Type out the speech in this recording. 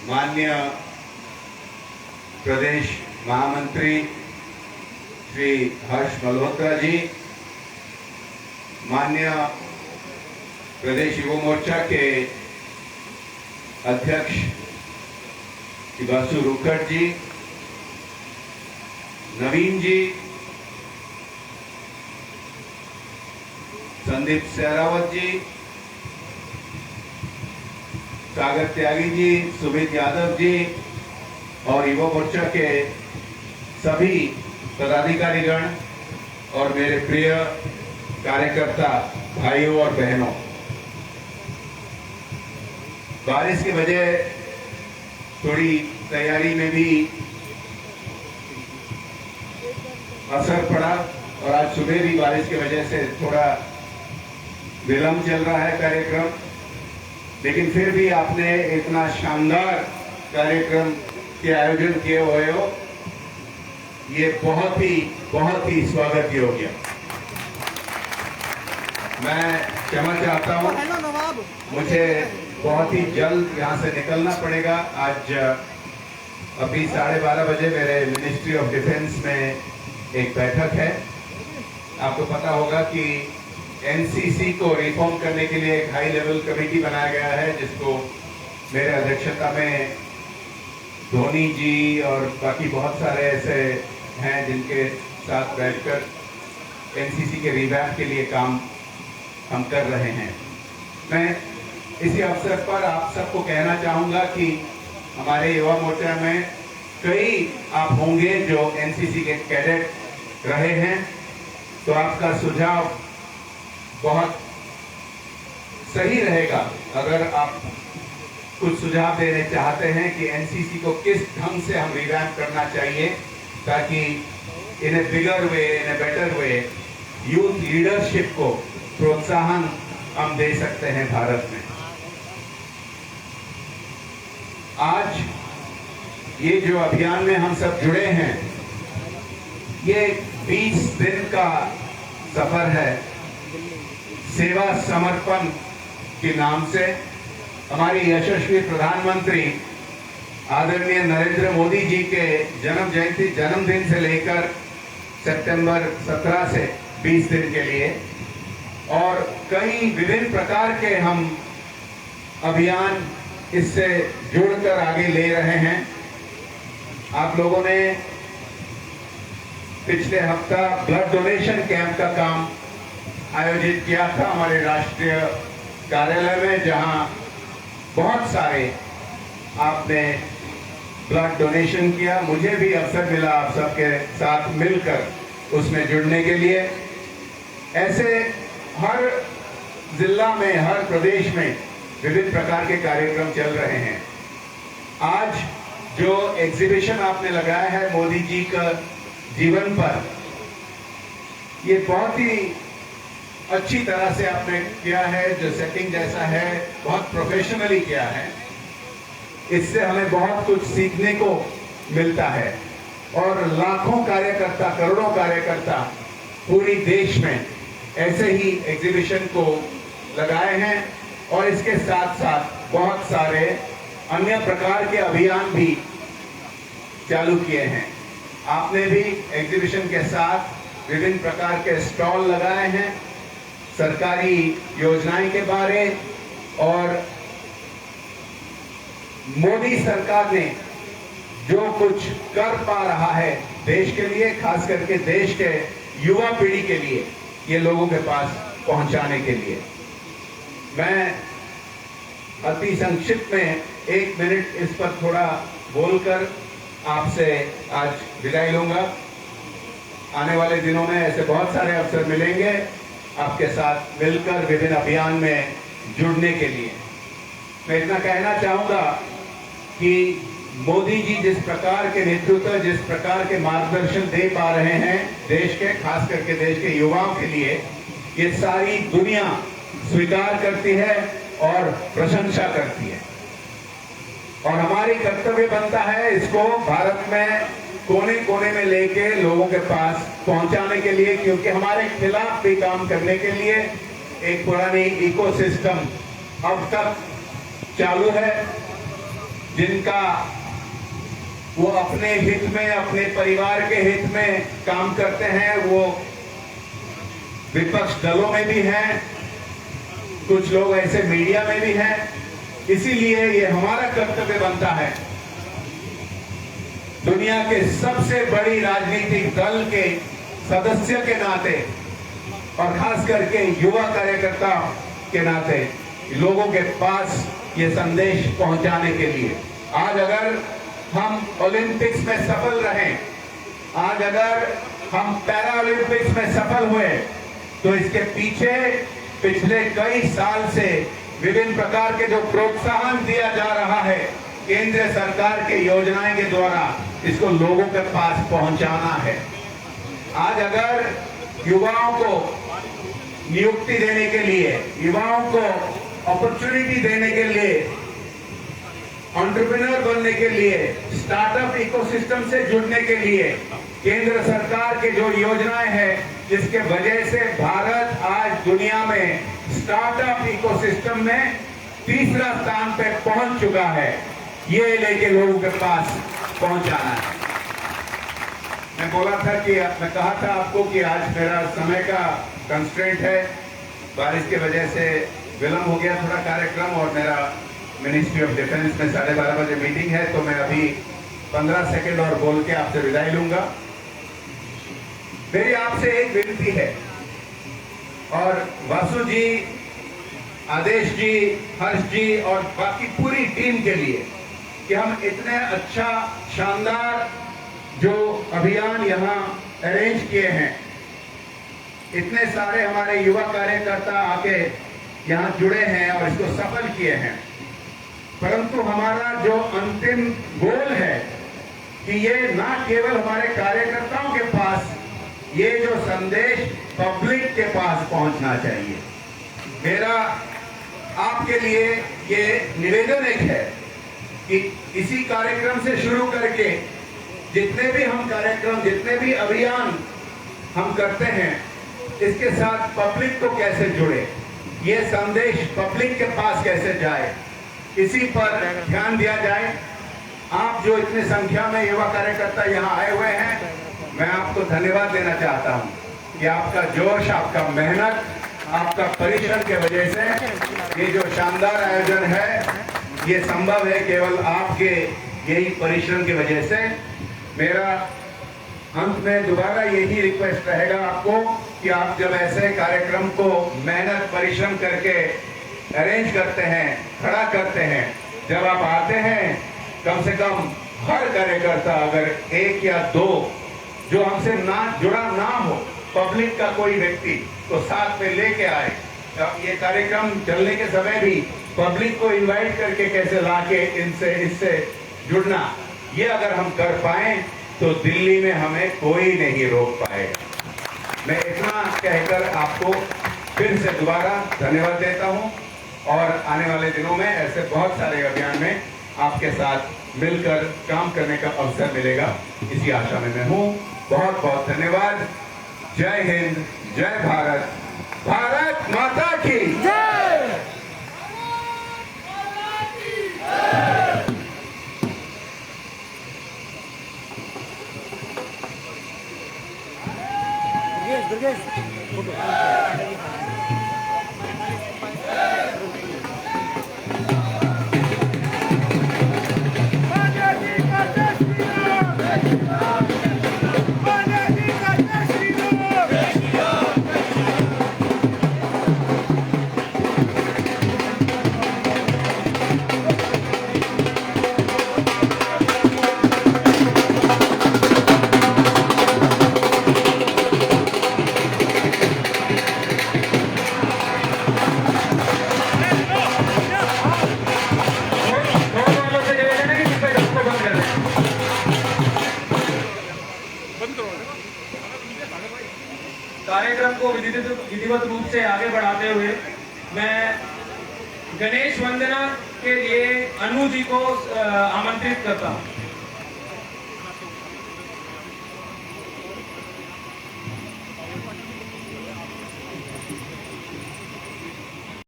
माननीय प्रदेश महामंत्री श्री हर्ष मल्होत्रा जी, माननीय प्रदेश युवा मोर्चा के अध्यक्ष श्री बासु रुखड़ जी, नवीन जी, संदीप सहरावत जी, सागर त्यागी जी, सुमित यादव जी और युवा मोर्चा के सभी पदाधिकारीगण और मेरे प्रिय कार्यकर्ता भाइयों और बहनों, बारिश की वजह थोड़ी तैयारी में भी असर पड़ा और आज सुबह भी बारिश की वजह से थोड़ा विलंब चल रहा है कार्यक्रम, लेकिन फिर भी आपने इतना शानदार कार्यक्रम के आयोजन किए हुए हो, ये बहुत ही स्वागत योग्य। मैं क्षमा चाहता हूँ, मुझे बहुत ही जल्द यहाँ से निकलना पड़ेगा। आज अभी 12:30 बजे मेरे मिनिस्ट्री ऑफ डिफेंस में एक बैठक है। आपको पता होगा कि एनसीसी को रिफॉर्म करने के लिए एक हाई लेवल कमेटी बनाया गया है, जिसको मेरे अध्यक्षता में धोनी जी और बाकी बहुत सारे ऐसे हैं जिनके साथ बैठकर एनसीसी के रिवैम्प के लिए काम हम कर रहे हैं। मैं इसी अवसर पर आप सबको कहना चाहूंगा कि हमारे युवा मोर्चा में कई आप होंगे जो एनसीसी के कैडेट रहे हैं, तो आपका सुझाव बहुत सही रहेगा अगर आप कुछ सुझाव देने चाहते हैं कि एनसीसी को किस ढंग से हम रिवैम्प करना चाहिए, ताकि in a bigger way, in a better way youth leadership को प्रोत्साहन हम दे सकते हैं भारत में। आज ये जो अभियान में हम सब जुड़े हैं, ये 20 दिन का सफर है सेवा समर्पण के नाम से। हमारी यशस्वी प्रधानमंत्री आदरणीय नरेंद्र मोदी जी के जन्मदिन से लेकर सितंबर 17 से 20 दिन के लिए और कई विभिन्न प्रकार के हम अभियान इससे जुड़कर आगे ले रहे हैं। आप लोगों ने पिछले हफ्ता ब्लड डोनेशन कैंप का काम आयोजित किया था हमारे राष्ट्रीय कार्यालय में, जहां बहुत सारे आपने ब्लड डोनेशन किया। मुझे भी अवसर मिला आप सबके साथ मिलकर उसमें जुड़ने के लिए। ऐसे हर जिला में, हर प्रदेश में विभिन्न प्रकार के कार्यक्रम चल रहे हैं। आज जो एग्जीबिशन आपने लगाया है मोदी जी का जीवन पर, ये बहुत ही अच्छी तरह से आपने किया है। जो सेटिंग जैसा है बहुत प्रोफेशनली किया है। इससे हमें बहुत कुछ सीखने को मिलता है और लाखों कार्यकर्ता, करोड़ों कार्यकर्ता पूरी देश में ऐसे ही एग्जीबिशन को लगाए हैं और इसके साथ साथ बहुत सारे अन्य प्रकार के अभियान भी चालू किए हैं। आपने भी एग्जीबिशन के साथ विभिन्न प्रकार के स्टॉल लगाए हैं, सरकारी योजनाएं के बारे और मोदी सरकार ने जो कुछ कर पा रहा है देश के लिए, खास करके देश के युवा पीढ़ी के लिए, ये लोगों के पास पहुंचाने के लिए। मैं अति संक्षिप्त में 1 मिनट इस पर थोड़ा बोलकर आपसे आज विदाई लूंगा। आने वाले दिनों में ऐसे बहुत सारे अवसर मिलेंगे आपके साथ मिलकर विभिन्न अभियान में जुड़ने के लिए। मैं इतना कहना चाहूंगा कि मोदी जी जिस प्रकार के नेतृत्व, जिस प्रकार के मार्गदर्शन दे पा रहे हैं देश के, खास करके देश के युवाओं के लिए, ये सारी दुनिया स्वीकार करती है और प्रशंसा करती है। और हमारी कर्तव्य बनता है इसको भारत में कोने कोने में लेके लोगों के पास पहुंचाने के लिए, क्योंकि हमारे खिलाफ भी काम करने के लिए एक पुरानी इकोसिस्टम अब तक चालू है। जिनका वो अपने हित में, अपने परिवार के हित में काम करते हैं, वो विपक्ष दलों में भी हैं, कुछ लोग ऐसे मीडिया में भी हैं। इसीलिए ये हमारा कर्तव्य बनता है, दुनिया के सबसे बड़ी राजनीतिक दल के सदस्य के नाते और खास करके युवा कार्यकर्ता के नाते लोगों के पास ये संदेश पहुंचाने के लिए, आज अगर हम ओलंपिक्स में सफल रहे, आज अगर हम पैरा ओलंपिक्स में सफल हुए, तो इसके पीछे पिछले कई साल से विभिन्न प्रकार के जो प्रोत्साहन दिया जा रहा है केंद्र सरकार के योजनाएं के द्वारा, इसको लोगों के पास पहुंचाना है। आज अगर युवाओं को नियुक्ति देने के लिए, युवाओं को अपॉर्चुनिटी देने के लिए, एंटरप्रेन्योर बनने के लिए, स्टार्टअप इकोसिस्टम से जुड़ने के लिए केंद्र सरकार के जो योजनाएं हैं, जिसके वजह से भारत आज दुनिया में स्टार्टअप इकोसिस्टम में तीसरा स्थान पे पहुंच चुका है, ये लेके लोगों के पास पहुंचाना है। मैं बोला था कि मैं कहा था आपको कि आज मेरा समय का कंस्ट्रेंट है, बारिश की वजह से विलंब हो गया थोड़ा कार्यक्रम, और मेरा मिनिस्ट्री ऑफ डिफेंस में 12:30 बजे मीटिंग है, तो मैं अभी 15 सेकंड और बोल के आपसे विदाई लूंगा। मेरी आपसे एक विनती है, और वासु जी, आदेश जी, हर्ष जी और बाकी पूरी टीम के लिए, कि हम इतने अच्छा शानदार जो अभियान यहाँ अरेंज किए हैं, इतने सारे हमारे युवा कार्यकर्ता आके यहाँ जुड़े हैं और इसको सफल किए हैं, परंतु हमारा जो अंतिम गोल है कि ये ना केवल हमारे कार्यकर्ताओं के पास, ये जो संदेश पब्लिक के पास पहुंचना चाहिए। मेरा आपके लिए ये निवेदन एक है कि इसी कार्यक्रम से शुरू करके जितने भी हम कार्यक्रम, जितने भी अभियान हम करते हैं, इसके साथ पब्लिक को कैसे जुड़े, ये संदेश पब्लिक के पास कैसे जाए, इसी पर ध्यान दिया जाए। आप जो इतनी संख्या में युवा कार्यकर्ता यहाँ आए हुए हैं, मैं आपको धन्यवाद देना चाहता हूँ कि आपका जोश, आपका मेहनत, आपका परिश्रम के वजह से ये जो शानदार आयोजन है, ये संभव है केवल आपके यही परिश्रम की वजह से। मेरा अंत में दोबारा यही रिक्वेस्ट रहेगा आपको कि आप जब ऐसे कार्यक्रम को मेहनत परिश्रम करके अरेंज करते हैं, खड़ा करते हैं, जब आप आते हैं, कम से कम हर कार्यकर्ता अगर एक या दो जो हमसे ना जुड़ा ना हो, पब्लिक का कोई व्यक्ति, तो साथ में लेके आए। ये कार्यक्रम चलने के समय भी पब्लिक को इनवाइट करके कैसे लाके इससे जुड़ना, ये अगर हम कर पाए तो दिल्ली में हमें कोई नहीं रोक पाएगा। मैं इतना कहकर आपको फिर से दोबारा धन्यवाद देता हूं, और आने वाले दिनों में ऐसे बहुत सारे अभियान में आपके साथ मिलकर काम करने का अवसर मिलेगा, इसी आशा में मैं हूं। बहुत बहुत धन्यवाद। जय हिंद, जय भारत, भारत माता की जय। कार्यक्रम को विधिवत रूप से आगे बढ़ाते हुए मैं गणेश वंदना के लिए अनु जी को आमंत्रित करता हूं।